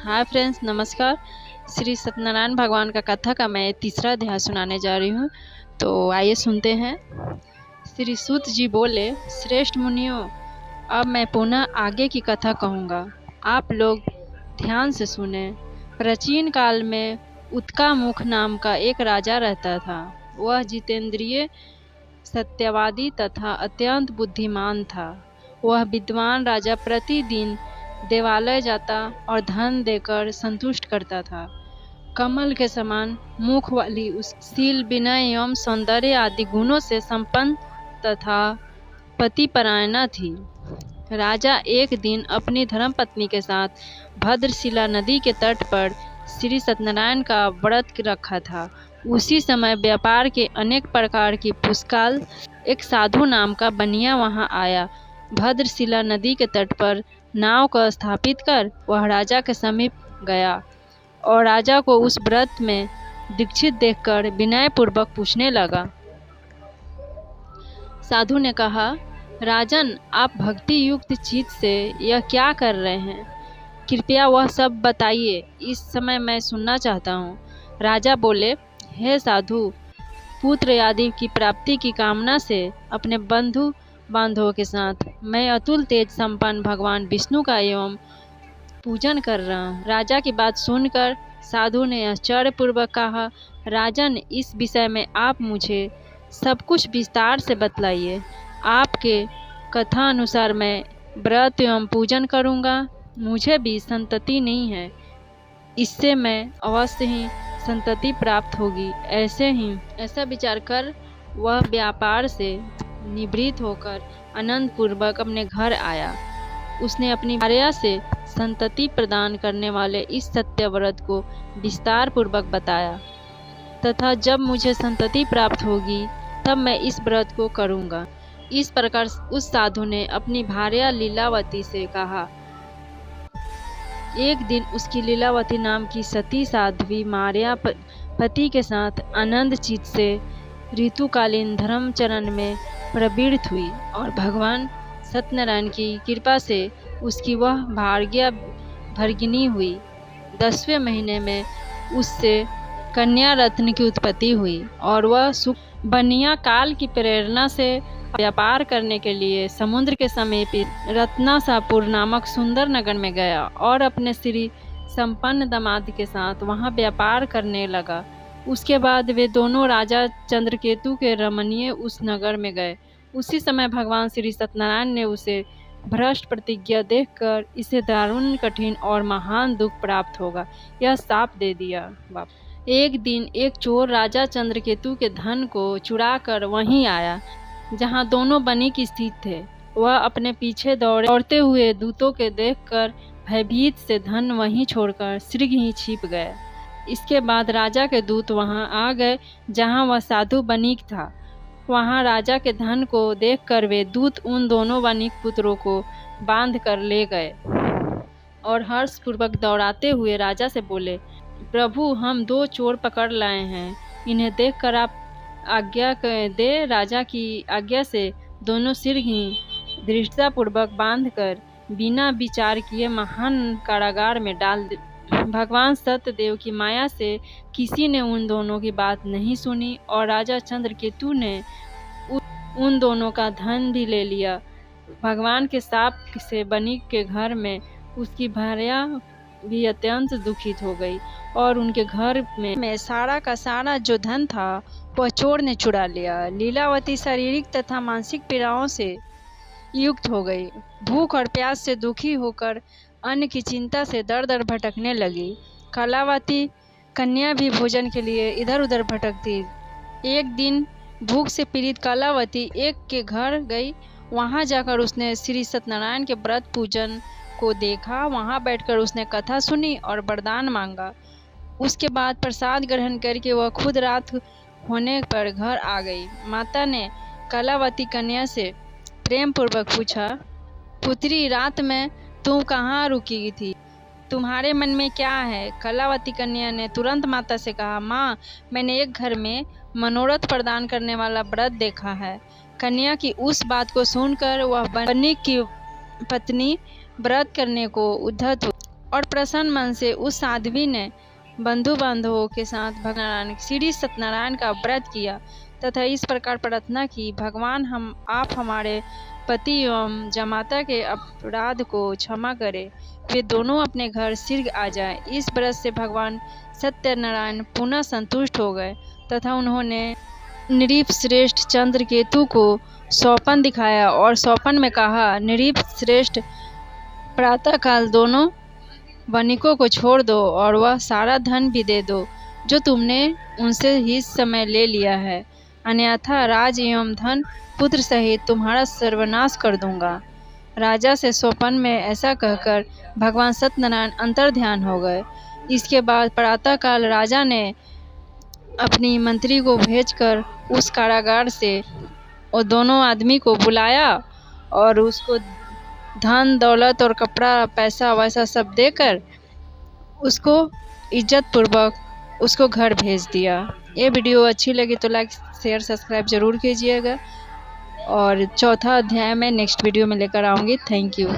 Hi friends, नमस्कार। श्री सत्यनारायण भगवान का कथा का मैं तीसरा अध्याय सुनाने जा रही हूँ। तो आइए सुनते हैं। श्री सूत जी बोले, श्रेष्ठ मुनियों, अब मैं पुनः आगे की कथा कहूँगा। आप लोग ध्यान से सुने। प्राचीन काल में उत्कामुख नाम का एक राजा रहता था। वह जितेंद्रिय, सत्यवादी तथा अत्यंत बुद्धिमान था। वह विद्वान राजा प्रतिदिन देवालय जाता और धन देकर संतुष्ट करता था। कमल के समान मुख वाली उसकी शील, विनय एवं सौंदर्य आदि गुणों से संपन्न तथा पतिपरायणा थी। राजा एक दिन अपनी धर्मपत्नी के साथ भद्रशिला नदी के तट पर श्री सत्यनारायण का व्रत रखा था। उसी समय व्यापार के अनेक प्रकार की पुष्काल एक साधु नाम का बनिया वहां आया। भद्रशिला नदी के तट पर नाव को स्थापित कर वह राजा के समीप गया और राजा को उस व्रत में दीक्षित देखकर विनयपूर्वक पूछने लगा। साधु ने कहा, राजन, आप भक्ति युक्त चित्त से यह क्या कर रहे हैं? कृपया वह सब बताइए, इस समय मैं सुनना चाहता हूँ। राजा बोले, हे साधु, पुत्र आदि की प्राप्ति की कामना से अपने बंधु बांधवों के साथ मैं अतुल तेज संपन्न भगवान विष्णु का एवं पूजन कर रहा हूँ। राजा की बात सुनकर साधु ने आश्चर्यपूर्वक कहा, राजन, इस विषय में आप मुझे सब कुछ विस्तार से बतलाइए। आपके कथा अनुसार मैं व्रत एवं पूजन करूँगा। मुझे भी संतति नहीं है, इससे मैं अवश्य ही संतति प्राप्त होगी। ऐसा विचार कर वह व्यापार से निवृत्त होकर आनंद पूर्वक अपने घर आया। उसने अपनी भार्या से संतति प्रदान करने वाले इस सत्य व्रत को विस्तार पूर्वक बताया तथा जब मुझे संतति प्राप्त होगी तब मैं इस व्रत को करूँगा। इस प्रकार उस साधु ने अपनी भार्या लीलावती से कहा। एक दिन उसकी लीलावती नाम की सती साध्वी मार्या पति के साथ आनंद चित्त से ऋतुकालीन धर्मचरण में प्रवृत्त हुई और भगवान सत्यनारायण की कृपा से उसकी वह भार्या भर्गिनी हुई। 10वें महीने में उससे कन्या रत्न की उत्पत्ति हुई और वह सुख बनिया काल की प्रेरणा से व्यापार करने के लिए समुद्र के समीप रत्नासापुर नामक सुंदर नगर में गया और अपने श्री संपन्न दामाद के साथ वहां व्यापार करने लगा। उसके बाद वे दोनों राजा चंद्रकेतु के रमणीय उस नगर में गए। उसी समय भगवान श्री सत्यनारायण ने उसे भ्रष्ट प्रतिज्ञा देखकर इसे दारुण, कठिन और महान दुख प्राप्त होगा यह शाप दे दिया। एक दिन एक चोर राजा चंद्रकेतु के धन को चुरा कर वहीं आया जहां दोनों बनिक स्थित थे। वह अपने पीछे दौड़ते हुए दूतों के देखकर भयभीत से धन वहीं छोड़कर शीघ्र ही छिप गए। इसके बाद राजा के दूत वहां आ गए जहां वह साधु बनिक था। वहां राजा के धन को देखकर वे दूत उन दोनों बनिक पुत्रों को बांध कर ले गए और हर्षपूर्वक दौड़ाते हुए राजा से बोले, प्रभु, हम 2 चोर पकड़ लाए हैं। इन्हें देखकर आप आज्ञा दे। राजा की आज्ञा से दोनों सिर ही दृढ़तापूर्वक बांधकर बिना विचार किए महान कारागार में डाल दे। भगवान सत्यदेव की माया से किसी ने उन दोनों की बात नहीं सुनी और राजा चंद्रकेतु ने उन दोनों का धन भी ले लिया। भगवान के शाप से बनिक के घर में उसकी भार्या भी अत्यंत दुखित हो गई और उनके घर में सारा का सारा जो धन था वह चोर ने चुरा लिया। लीलावती शारीरिक तथा मानसिक पीड़ाओं से युक्त हो गई। भूख और प्यास से दुखी होकर अन्न की चिंता से दर दर भटकने लगी। कलावती कन्या भी भोजन के लिए इधर उधर भटकती। एक दिन भूख से पीड़ित कलावती एक के घर गई। वहां जाकर उसने श्री सत्यनारायण के व्रत पूजन को देखा। वहां बैठकर उसने कथा सुनी और वरदान मांगा। उसके बाद प्रसाद ग्रहण करके वह खुद रात होने पर घर आ गई। माता ने कलावती कन्या से प्रेम पूर्वक पूछा, पुत्री, रात में तुम कहाँ रुकी थी? तुम्हारे मन में क्या है? कलावती कन्या ने तुरंत माता से कहा, माँ, मैंने एक घर में मनोरथ प्रदान करने वाला व्रत देखा है। कन्या की उस बात को सुनकर वह बनिक की पत्नी व्रत करने को उद्धत हुई। और प्रसन्न मन से उस साध्वी ने बंधु बांधवों के साथ भगवान श्री सत्यनारायण का व्रत किया तथा इस प्रकार प्रार्थना की, भगवान आप हमारे पति एवं जमाता के अपराध को क्षमा करें, वे दोनों अपने घर शीघ्र आ जाएं। इस व्रत से भगवान सत्यनारायण पुनः संतुष्ट हो गए तथा उन्होंने नृप श्रेष्ठ चंद्रकेतु को स्वप्न दिखाया और स्वप्न में कहा, नृप श्रेष्ठ, प्रातःकाल दोनों वणिकों को छोड़ दो और वह सारा धन भी दे दो जो तुमने उनसे ही समय ले लिया है, अन्यथा राज एवं धन पुत्र सहित तुम्हारा सर्वनाश कर दूंगा। राजा से स्वप्न में ऐसा कहकर भगवान सत्यनारायण अंतर्ध्यान हो गए। इसके बाद प्रातःकाल राजा ने अपनी मंत्री को भेजकर उस कारागार से वो दोनों आदमी को बुलाया और उसको धन दौलत और कपड़ा पैसा वैसा सब देकर उसको इज्जत पूर्वक उसको घर भेज दिया। ये वीडियो अच्छी लगी तो लाइक शेयर सब्सक्राइब ज़रूर कीजिएगा और चौथा अध्याय मैं नेक्स्ट वीडियो में लेकर आऊँगी। Thank you.